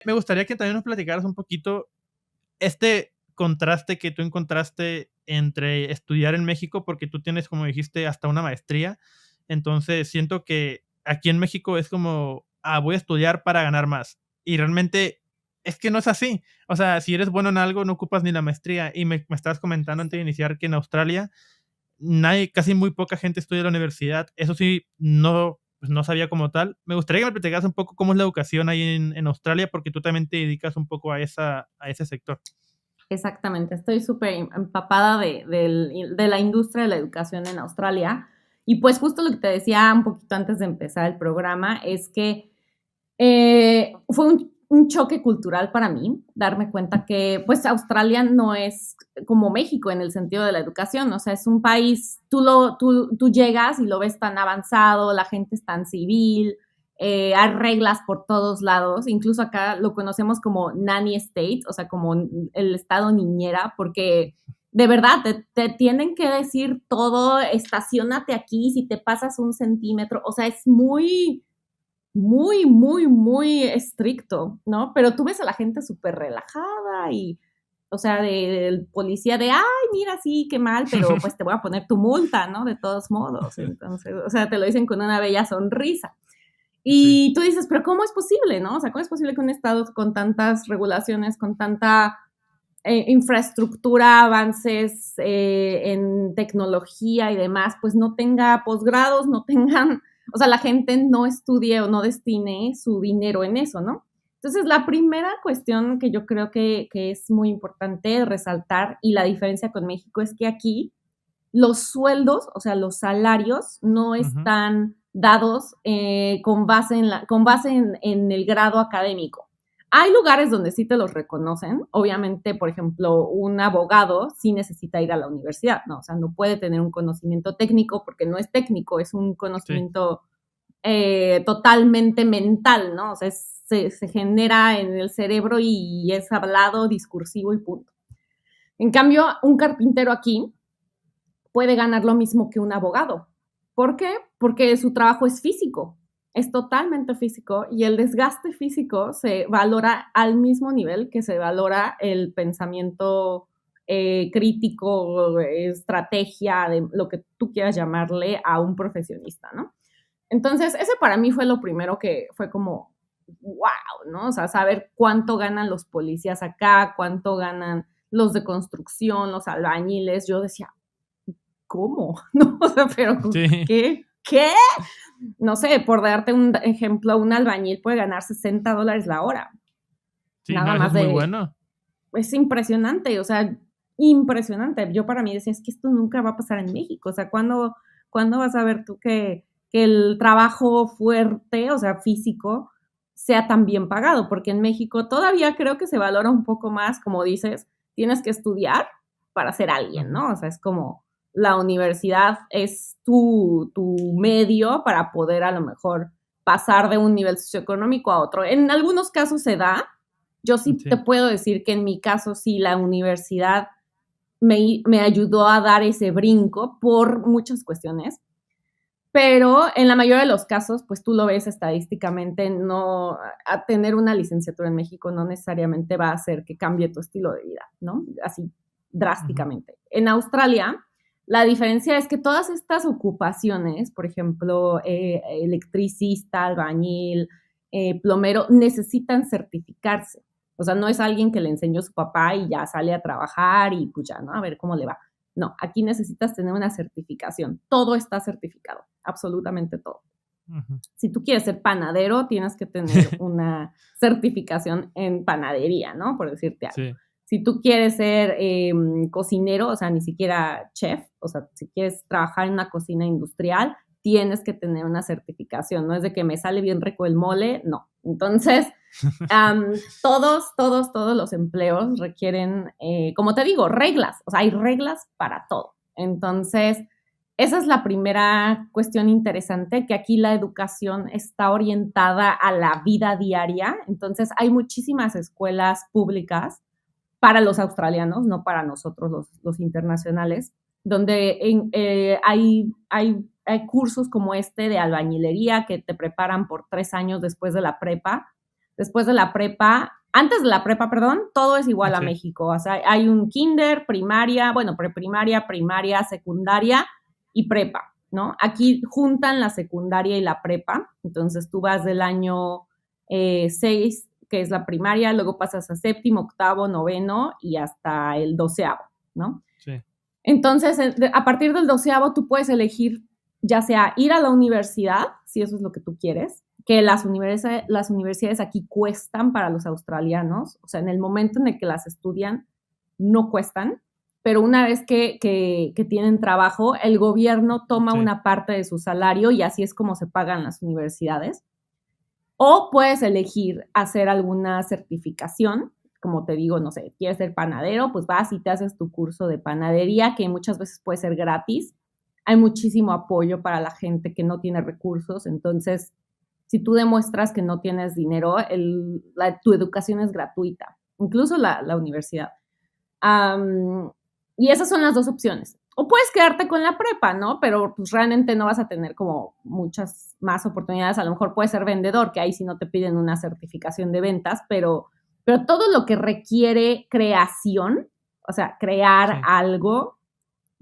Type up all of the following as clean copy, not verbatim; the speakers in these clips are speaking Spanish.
Me gustaría que también nos platicaras un poquito este contraste que tú encontraste entre estudiar en México, porque tú tienes, como dijiste, hasta una maestría. Entonces, siento que aquí en México es como, voy a estudiar para ganar más. Y realmente es que no es así. O sea, si eres bueno en algo, no ocupas ni la maestría. Y me estabas comentando antes de iniciar que en Australia casi muy poca gente estudia en la universidad. Eso sí, no, pues no sabía como tal. Me gustaría que me platicaras un poco cómo es la educación ahí en Australia, porque tú también te dedicas un poco a ese sector. Exactamente, estoy súper empapada de la industria de la educación en Australia. Y pues justo lo que te decía un poquito antes de empezar el programa es que fue un choque cultural para mí darme cuenta que pues Australia no es como México en el sentido de la educación, o sea, es un país, tú llegas y lo ves tan avanzado, la gente es tan civil, hay reglas por todos lados, incluso acá lo conocemos como nanny state, o sea, como el estado niñera, porque de verdad te tienen que decir todo, estaciónate aquí si te pasas un centímetro, o sea, es muy estricto, ¿no? Pero tú ves a la gente súper relajada y, o sea, del policía de, ay, mira, sí, qué mal, pero pues te voy a poner tu multa, ¿no? De todos modos. Entonces, o sea, te lo dicen con una bella sonrisa. Sí. Y tú dices, pero ¿cómo es posible, no? O sea, ¿cómo es posible que un estado con tantas regulaciones, con tanta infraestructura, avances en tecnología y demás, pues no tenga posgrados, no tengan, o sea, la gente no estudie o no destine su dinero en eso, ¿no? Entonces, la primera cuestión que yo creo que es muy importante resaltar y la diferencia con México es que aquí los sueldos, o sea, los salarios no Ujú. están dados con base en el grado académico. Hay lugares donde sí te los reconocen. Obviamente, por ejemplo, un abogado sí necesita ir a la universidad, ¿no? O sea, no puede tener un conocimiento técnico porque no es técnico, es un Sí. conocimiento totalmente mental, ¿no? O sea, se genera en el cerebro y es hablado, discursivo y punto. En cambio, un carpintero aquí puede ganar lo mismo que un abogado. ¿Por qué? Porque su trabajo es físico, es totalmente físico y el desgaste físico se valora al mismo nivel que se valora el pensamiento crítico, estrategia, de lo que tú quieras llamarle a un profesionista, ¿no? Entonces, ese para mí fue lo primero que fue como, wow, ¿no? O sea, saber cuánto ganan los policías acá, cuánto ganan los de construcción, los albañiles. Yo decía, ¿cómo? No, o sea, pero Sí. ¿qué? ¿Qué? No sé, por darte un ejemplo, un albañil puede ganar $60 la hora. Sí, no, Nada eso más es muy de, bueno. es impresionante, o sea, impresionante. Yo para mí decía, es que esto nunca va a pasar en México, o sea, ¿cuándo vas a ver tú que el trabajo fuerte, o sea, físico, sea tan bien pagado? Porque en México todavía creo que se valora un poco más, como dices, tienes que estudiar para ser alguien, Ujú. ¿no? O sea, es como la universidad es tu medio para poder a lo mejor pasar de un nivel socioeconómico a otro. En algunos casos se da, yo sí te Sí. puedo decir que en mi caso sí la universidad me ayudó a dar ese brinco por muchas cuestiones, pero en la mayoría de los casos, pues tú lo ves estadísticamente, no, a tener una licenciatura en México no necesariamente va a hacer que cambie tu estilo de vida, ¿no? Así Ujú. drásticamente. En Australia, la diferencia es que todas estas ocupaciones, por ejemplo, electricista, albañil, plomero, necesitan certificarse. O sea, no es alguien que le enseñó su papá y ya sale a trabajar y pues ya, ¿no? A ver cómo le va. No, aquí necesitas tener una certificación. Todo está certificado, absolutamente todo. Ujú. Si tú quieres ser panadero, tienes que tener una certificación en panadería, ¿no? Por decirte algo. Sí. Si tú quieres ser cocinero, o sea, ni siquiera chef, o sea, si quieres trabajar en una cocina industrial, tienes que tener una certificación. No es de que me sale bien rico el mole, no. Entonces, todos los empleos requieren, como te digo, reglas. O sea, hay reglas para todo. Entonces, esa es la primera cuestión interesante, que aquí la educación está orientada a la vida diaria. Entonces, hay muchísimas escuelas públicas para los australianos, no para nosotros los internacionales, donde hay cursos como este de albañilería que te preparan por 3 años después de la prepa. después de la prepa, antes de la prepa, perdón, todo es igual a México. O sea, hay un kinder, primaria, bueno, preprimaria, primaria, secundaria y prepa, ¿no? Aquí juntan la secundaria y la prepa, entonces tú vas del año 6, que es la primaria, luego pasas a séptimo, octavo, noveno y hasta el 12avo, ¿no? Sí. Entonces, a partir del 12avo tú puedes elegir ya sea ir a la universidad, si eso es lo que tú quieres, que las universidades aquí cuestan para los australianos, o sea, en el momento en el que las estudian, no cuestan, pero una vez que tienen trabajo, el gobierno toma una parte de su salario y así es como se pagan las universidades. O puedes elegir hacer alguna certificación, como te digo, no sé, quieres ser panadero, pues vas y te haces tu curso de panadería, que muchas veces puede ser gratis. Hay muchísimo apoyo para la gente que no tiene recursos, entonces si tú demuestras que no tienes dinero, tu educación es gratuita, incluso la universidad. Y esas son las dos opciones. O puedes quedarte con la prepa, ¿no? Pero pues realmente no vas a tener como muchas más oportunidades. A lo mejor puedes ser vendedor, que ahí sí no te piden una certificación de ventas, pero todo lo que requiere creación, o sea, crear algo,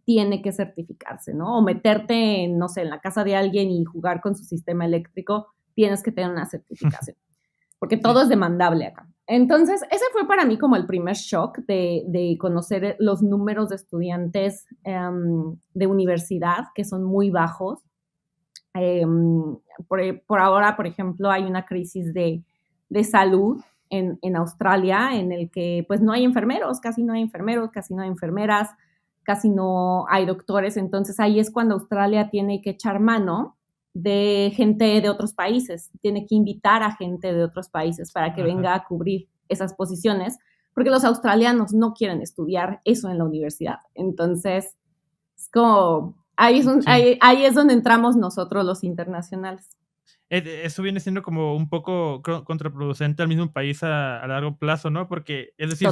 tiene que certificarse, ¿no? O meterte en, no sé, en la casa de alguien y jugar con su sistema eléctrico, tienes que tener una certificación, porque todo es demandable acá. Entonces, ese fue para mí como el primer shock de conocer los números de estudiantes de universidad, que son muy bajos. Por ahora, por ejemplo, hay una crisis de salud en Australia, en el que pues no hay enfermeros, casi no hay enfermeros, casi no hay enfermeras, casi no hay doctores. Entonces ahí es cuando Australia tiene que echar mano de gente de otros países, tiene que invitar a gente de otros países para que venga a cubrir esas posiciones, porque los australianos no quieren estudiar eso en la universidad. Entonces, es como, ahí es donde entramos nosotros los internacionales. Eso viene siendo como un poco contraproducente al mismo país a largo plazo, ¿no? Porque, es decir,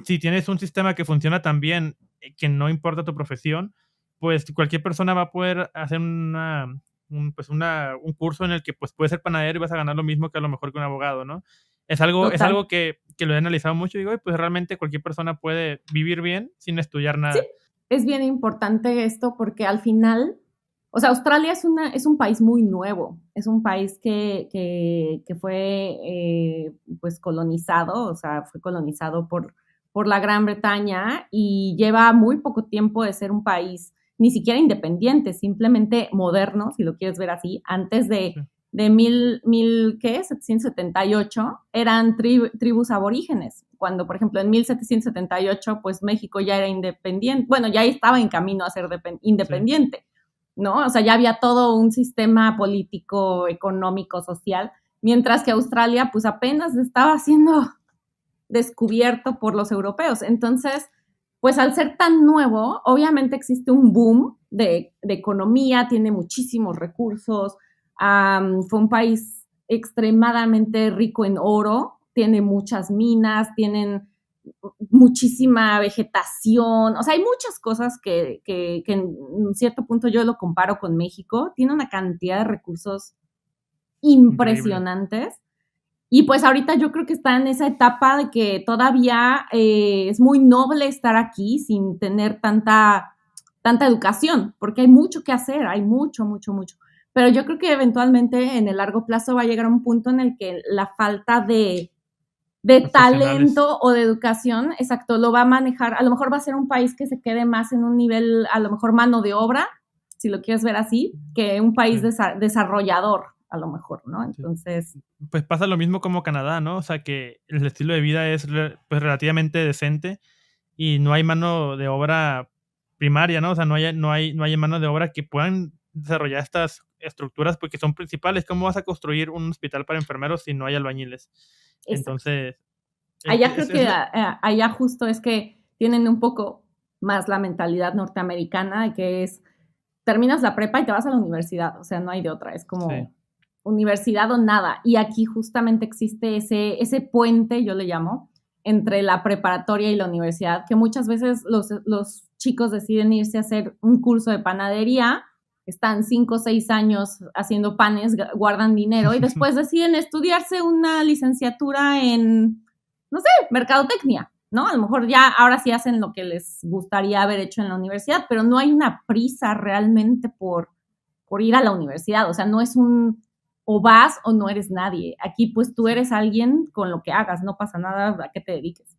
si tienes un sistema que funciona tan bien, que no importa tu profesión, pues cualquier persona va a poder hacer un curso en el que pues puedes ser panadero y vas a ganar lo mismo que a lo mejor que un abogado, ¿no? Es algo que lo he analizado mucho y digo, pues realmente cualquier persona puede vivir bien sin estudiar nada. Sí, es bien importante esto porque al final, o sea, Australia es un país muy nuevo, es un país que fue pues colonizado, o sea, fue colonizado por la Gran Bretaña y lleva muy poco tiempo de ser un país ni siquiera independiente, simplemente moderno, si lo quieres ver así. Antes de 1778 eran tribus aborígenes, cuando, por ejemplo, en 1778, pues México ya era independiente, bueno, ya estaba en camino a ser independiente, ¿no? O sea, ya había todo un sistema político, económico, social, mientras que Australia, pues apenas estaba siendo descubierto por los europeos. Entonces, pues al ser tan nuevo, obviamente existe un boom de economía, tiene muchísimos recursos, fue un país extremadamente rico en oro, tiene muchas minas, tienen muchísima vegetación, o sea, hay muchas cosas que en cierto punto yo lo comparo con México, tiene una cantidad de recursos impresionantes. Increíble. Y pues ahorita yo creo que está en esa etapa de que todavía es muy noble estar aquí sin tener tanta educación, porque hay mucho que hacer, hay mucho. Pero yo creo que eventualmente en el largo plazo va a llegar un punto en el que la falta de talento o de educación, exacto, lo va a manejar. A lo mejor va a ser un país que se quede más en un nivel, a lo mejor mano de obra, si lo quieres ver así, que un país desarrollador, a lo mejor, ¿no? Entonces... Pues pasa lo mismo como Canadá, ¿no? O sea, que el estilo de vida es pues relativamente decente y no hay mano de obra primaria, ¿no? O sea, no hay mano de obra que puedan desarrollar estas estructuras porque son principales. ¿Cómo vas a construir un hospital para enfermeros si no hay albañiles? Exacto. Entonces... Allá creo que allá justo es que tienen un poco más la mentalidad norteamericana, que es, terminas la prepa y te vas a la universidad, o sea, no hay de otra, es como universidad o nada. Y aquí justamente existe ese puente, yo le llamo, entre la preparatoria y la universidad, que muchas veces los chicos deciden irse a hacer un curso de panadería, están 5 o 6 años haciendo panes, guardan dinero y después deciden estudiarse una licenciatura en, no sé, mercadotecnia, ¿no? A lo mejor ya ahora sí hacen lo que les gustaría haber hecho en la universidad, pero no hay una prisa realmente por ir a la universidad. O sea, no es un o vas o no eres nadie. Aquí pues tú eres alguien con lo que hagas, no pasa nada a qué te dediques.